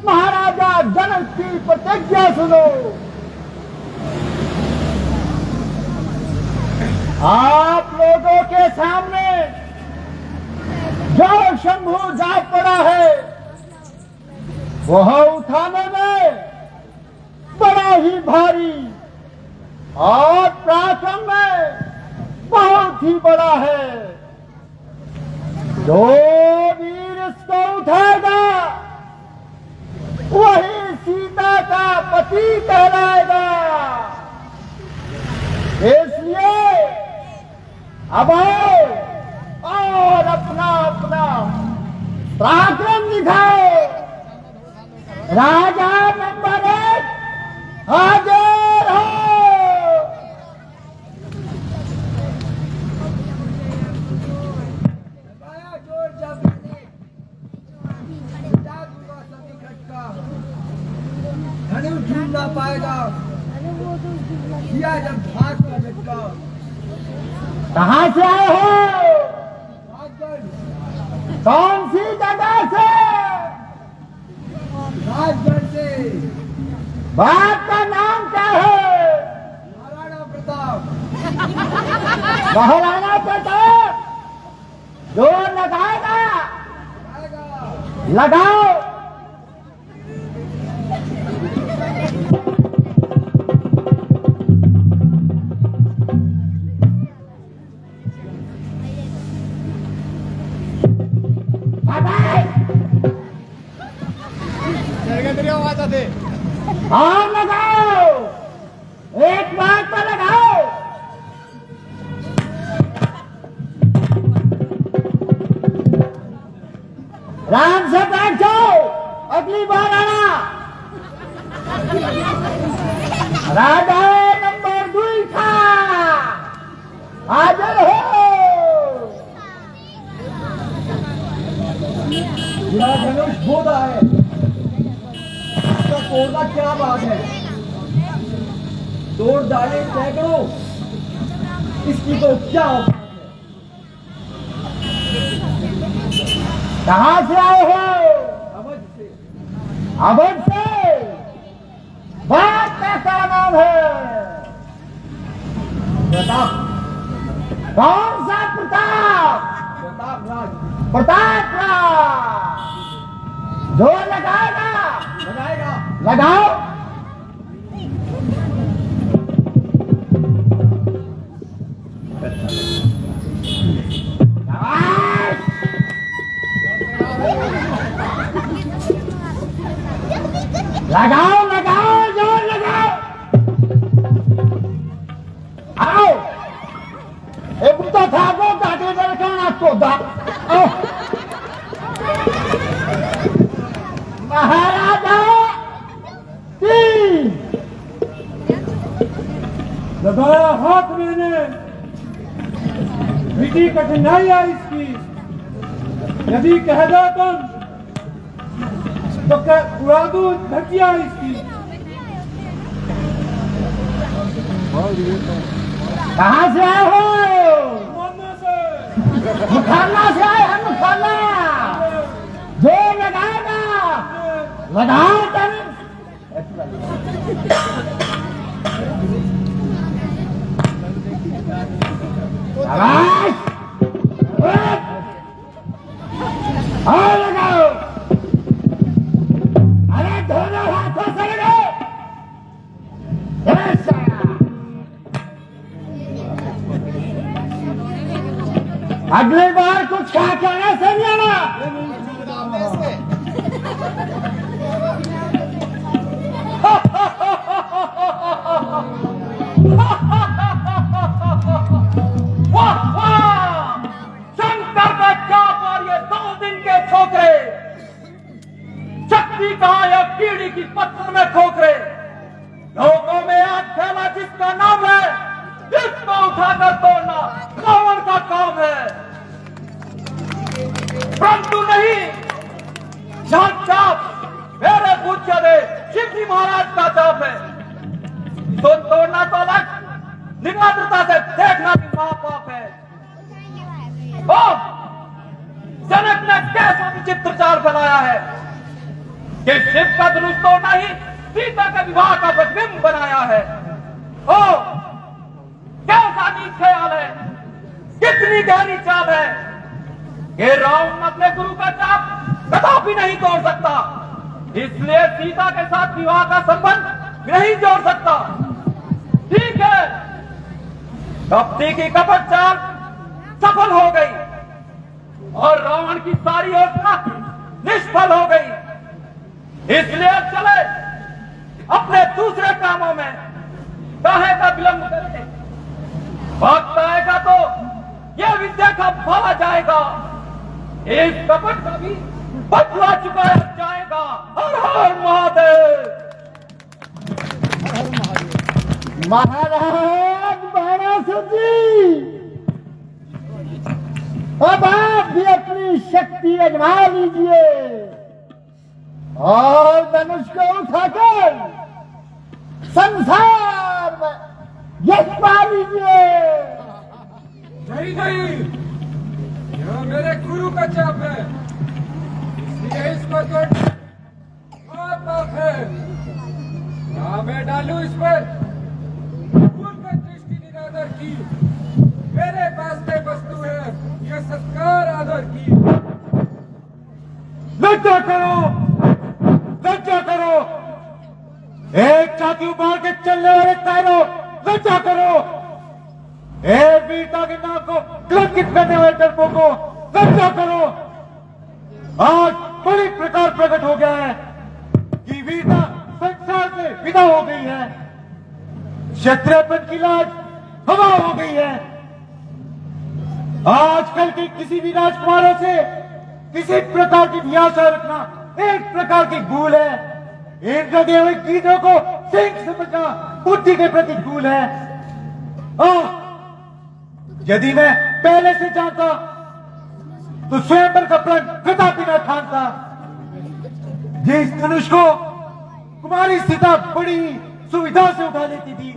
महाराजा जनक की प्रतिज्ञा सुनो। आप लोगों के सामने जो शंभू जाप पड़ा है वह उठाने में बड़ा ही भारी और पराक्रम में बहुत ही बड़ा है। जो वीर इसको उठाएगा वही सीता का पति कहलाएगा। इसलिए अब आओ और अपना अपना पराक्रम दिखाओ। राजा नंबर 1 हाजिर हो। झूम ना पाएगा किया जब भाग का झटका। कहाँ से आए हो? कौन सी जगह से? राजगढ़ से। बाप का नाम क्या है? महाराणा प्रताप। महाराणा प्रताप। जोर लगाएगा? लगाओ। और लगाओ, एक बार तो लगाओ। राम से बैठ जाओ, अगली बार आना। राजा नंबर 2 था, हाजिर हो। धनुष बोधा है, कोदा क्या बात है। तोड़ डाले सैकड़ों, इसकी तो क्या औकात है। कहाँ से आए हो? अवध से। अवध से। बाप कैसा नाम है? प्रताप। कौन सा प्रताप? प्रताप राज। प्रताप राज। जोर लगाएगा? लगाएगा। लगाओ। लगाओ लगाओ, जोर लगाओ। आओ, एक तो था वो गाड़ी में रखना चौदा। महाराजा 3। लगाया हाथ मैंने, मिट्टी कठिनाई आई इसकी। यदि कह दो तुम तो उड़ा दूं धकिया इसकी। कहाँ से आए हो? मुखाना से। मुखाना से आए हैं। मुखाना। जोर लगाएगा? लगाओ तन। आवाज। और लगाओ। अरे दोनों हाथों से लगाओ। अगली बार कुछ खा के आना, समझाना। शंकर का चाप और ये 2 दिन के छोकरे, शक्ति कहा या कीड़ी की पत्थर में ठोकरे। लोगों में आज फैला जिसका नाम है, जिसको उठाकर तोड़ना रावण का काम है। परंतु बनाया है कि शिव का धनुष तोड़ना ही सीता के विवाह का प्रतिबिंब बनाया है। ओ कैसा नीच ख्याल है, कितनी गहरी चाल है कि रावण अपने गुरु का चाप कदापि नहीं तोड़ सकता, इसलिए सीता के साथ विवाह का संबंध नहीं जोड़ सकता। ठीक है, कपटी की कपट चाल सफल हो गई और रावण की सारी योजना निष्फल हो गई, इसलिए अब चले अपने दूसरे कामों में, काहे का विलंब करें। वक्त आएगा तो यह विद्या का भाला जाएगा, इस कपट का भी बदला चुकाया जाएगा। हर हर महादेव। महाराज महाराज जी, अब आप भी अपनी शक्ति आजमा लीजिए और धनुष को उठाकर संसार में यश पा लीजिए। नहीं नहीं, यह मेरे गुरु का चाप है, इसलिए इसको तो पाप है। क्या मैं डालू इस पर फूल का दृष्टि निरादर की, मेरे पास में वस्तु है यह सत्कार आदर की। लज्जा करो, लज्जा करो, एक छाती उबार के चलने वाले पैरों, लज्जा करो। एक वीरता के नाम को कलंकित करने वाले डरपोकों, लज्जा करो। आज बड़ी प्रकार प्रकट हो गया है कि वीरता संसार से विदा हो गई है, क्षत्रियपन की लाज हवा हो गई है। आजकल के किसी भी राजकुमारों से किसी प्रकार की भी आशा रखना एक प्रकार की भूल है। इन लगे हुए कीड़ों को सिंह समझना बुद्धि के प्रति भूल है। यदि मैं पहले से जानता तो स्वयंवर का प्रण कदापि न ठानता। जिस धनुष को कुमारी सीता बड़ी सुविधा से उठा लेती थी,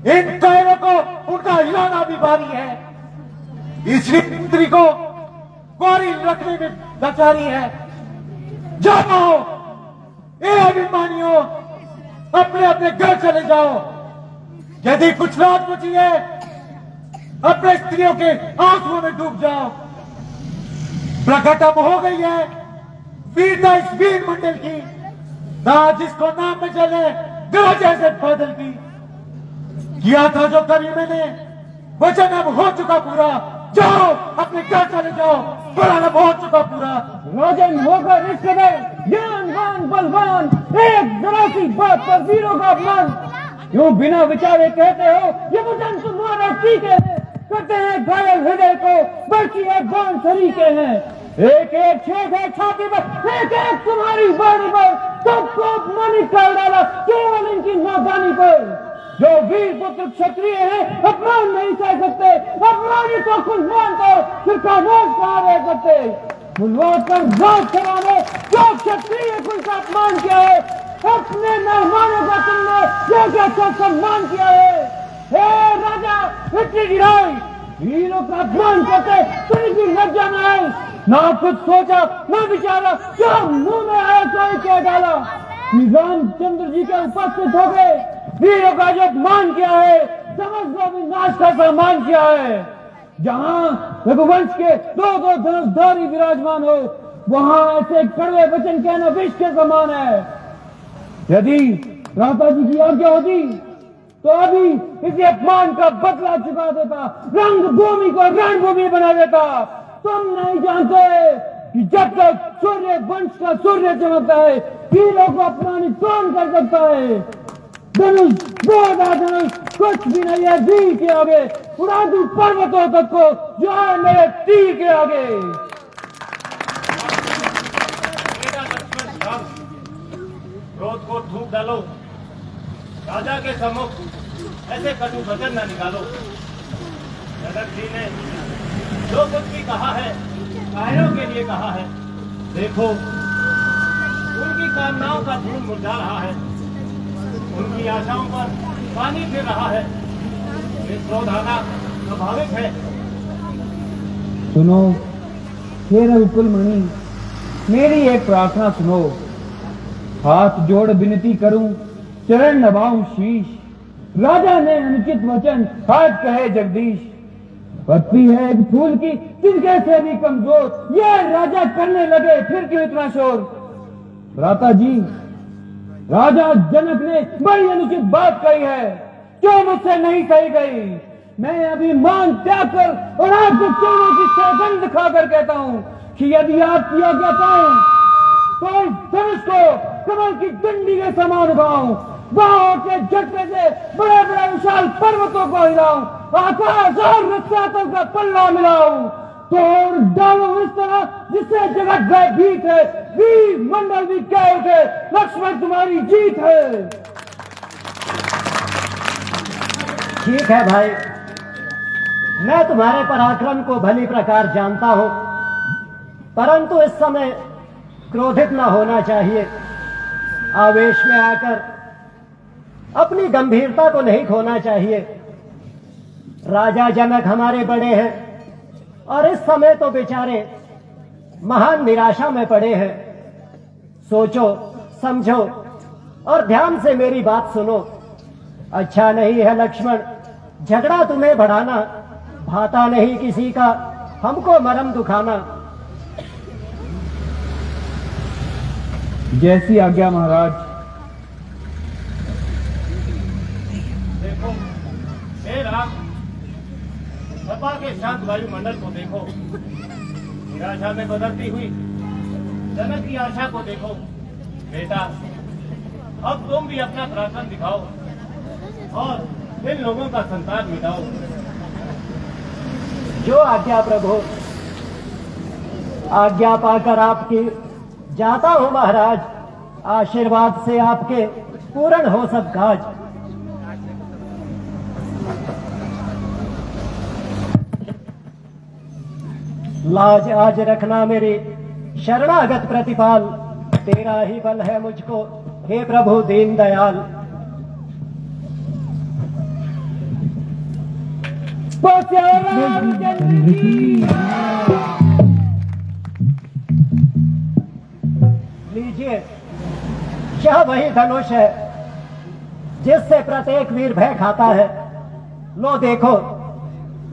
इन कायरों को उनका हिलाना भी भारी है। इसलिए पुत्री को कुमारी रखने में लाचारी है। जाओ ए अभिमानियों, अपने अपने घर चले जाओ। यदि कुछ रात बची है, अपने स्त्रियों के आंसुओं में डूब जाओ। प्रकट अब हो गई है वीरता इस वीर मंडल की, ना जिसको नाम में चले गरज जैसे बादल की। किया था जो कभी मैंने, वचन अब हो चुका पूरा। जाओ अपने घर चले जाओ, प्रण अब हो चुका पूरा। रोजन होकर इस कदर ज्ञानवान बलवान, एक जरा सी बात पर वीरों का अपमान। यूं बिना विचारे कहते हो ये वचन तुम्हारा ठीक है, करते हैं घायल हृदय को बल्कि एक बाण सरीके हैं। एक एक छेद है छाती पर, एक एक तुम्हारी बाणी पर, सबको अपमानित कर डाला केवल इनकी नादानी पर। जो वीर पुत्र क्षत्रिय हैं अपमान नहीं सह सकते, अपमानित को कुलवान को फिर खामोश कहाँ रह सकते। कुलवान पर जांच कराने जो क्षत्रिय कुल का अपमान किया है, अपने मेहमानों का तुमने क्या क्या सम्मान किया है। हे राजा इतनी गिराई, वीरों का अपमान करते तुझी लज्जा न आई। ना कुछ सोचा ना विचारा, क्या मुंह में आया तो क्या डाला। निजाम चंद्र जी के उपस्थित हो गए, वीरों का जो अपमान किया है समझ लो विनाश का सम्मान किया है। जहां रघुवंश के दो दो धनुषधारी विराजमान हो, वहां ऐसे कड़वे वचन कहना विष के समान है। यदि राधा जी की आज्ञा होती तो अभी इसे अपमान का बदला चुका देता, रंग भूमि को रणभूमि बना देता। तुम नहीं जानते कि जब तक सूर्य वंश का सूर्य चमकता है, वीरों को अपमानित कौन कर सकता है। धनुष बोधा धनुष कुछ भी नहीं है वीर के आगे, उड़ा दूं पर्वतों तक को जो है मेरे तीर के आगे। क्रोध को थूक डालो, राजा के सम्मुख ऐसे कटु वचन न निकालो। जनक जी ने जो कुछ भी कहा है कायरों के लिए कहा है। देखो उनकी कामनाओं का फूल मुरझा रहा है, उनकी आशाओं पर पानी फिर रहा है। क्रोध आना स्वाभाविक है। सुनो हे रघुकुल मणि, मेरी एक प्रार्थना सुनो। हाथ जोड़ विनती करूं, चरण नभाऊं शीश। राजा ने अनुचित वचन हाथ कहे जगदीश। पत्ती है एक फूल की तिनके से भी कमजोर, ये राजा करने लगे फिर क्यों इतना शोर। भ्राता जी, राजा जनक ने बड़ी अनुचित बात कही है, क्यों मुझसे नहीं कही गई। मैं अभी मान त्याग कर और आपके चरणों की सौगंध खाकर कहता हूं कि यदि आपकी आज्ञा पाऊं तो इस धनुष को कमल की डंडी के समान उठाऊं, बाहों के झटके से बड़े बड़े विशाल पर्वतों को हिलाऊं, आकाश और रसातों का पल्ला मिलाऊं, तोड़ डालूं इस तरह जिससे जगत भयभीत है, वीर मंडल भी कह उठे लक्ष्मण तुम्हारी जीत है। ठीक है भाई, मैं तुम्हारे पराक्रम को भली प्रकार जानता हूं, परंतु इस समय क्रोधित न होना चाहिए। आवेश में आकर अपनी गंभीरता को नहीं खोना चाहिए। राजा जनक हमारे बड़े हैं और इस समय तो बेचारे महान निराशा में पड़े हैं। सोचो, समझो और ध्यान से मेरी बात सुनो। अच्छा नहीं है लक्ष्मण, झगड़ा तुम्हें बढ़ाना, भाता नहीं किसी का हमको मरम दुखाना। जैसी आज्ञा महाराज। देखो हे राम, सभा के शांत वायुमंडल को देखो, निराशा में बदलती हुई जनक की आशा को देखो। बेटा, अब तुम भी अपना पराक्रम दिखाओ और इन लोगों का संतान मिटाओ। जो आज्ञा प्रभु। आज्ञा पाकर आपकी जाता हूं महाराज, आशीर्वाद से आपके पूर्ण हो सब काज। लाज आज रखना मेरी शरणागत प्रतिपाल, तेरा ही बल है मुझको हे प्रभु दीन दयाल। लीजिए, यह वही धनुष है जिससे प्रत्येक वीर भय खाता है। लो देखो,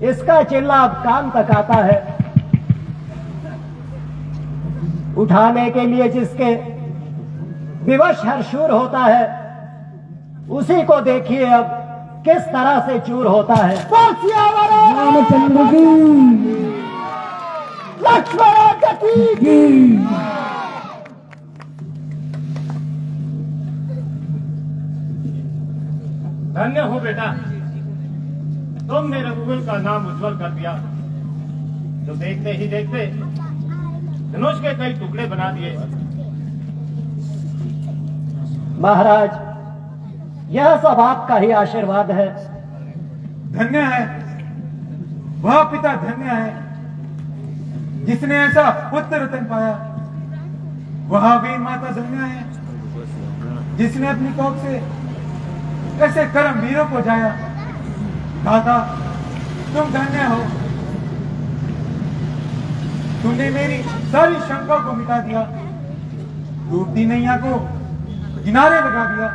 इसका चिल्ला अब कान तक आता है। उठाने के लिए जिसके विवश हर शूर होता है, उसी को देखिए अब किस तरह से चूर होता है। रामचंद्र की, लक्ष्मण की। धन्य हो बेटा, तुमने रघुकुल का नाम उज्जवल कर दिया। जो देखते ही देखते धनुष के कई टुकड़े बना दिए। महाराज, यह सब आपका ही आशीर्वाद है। धन्य है वह पिता, धन्य है जिसने ऐसा पुत्र रतन पाया। वह वीर माता धन्य है जिसने अपनी कोख से ऐसे कर्म वीरों को जाया। दादा, तुम धन्य हो, तुमने मेरी सारी शंका को मिटा दिया, डूबती नैया को किनारे लगा दिया।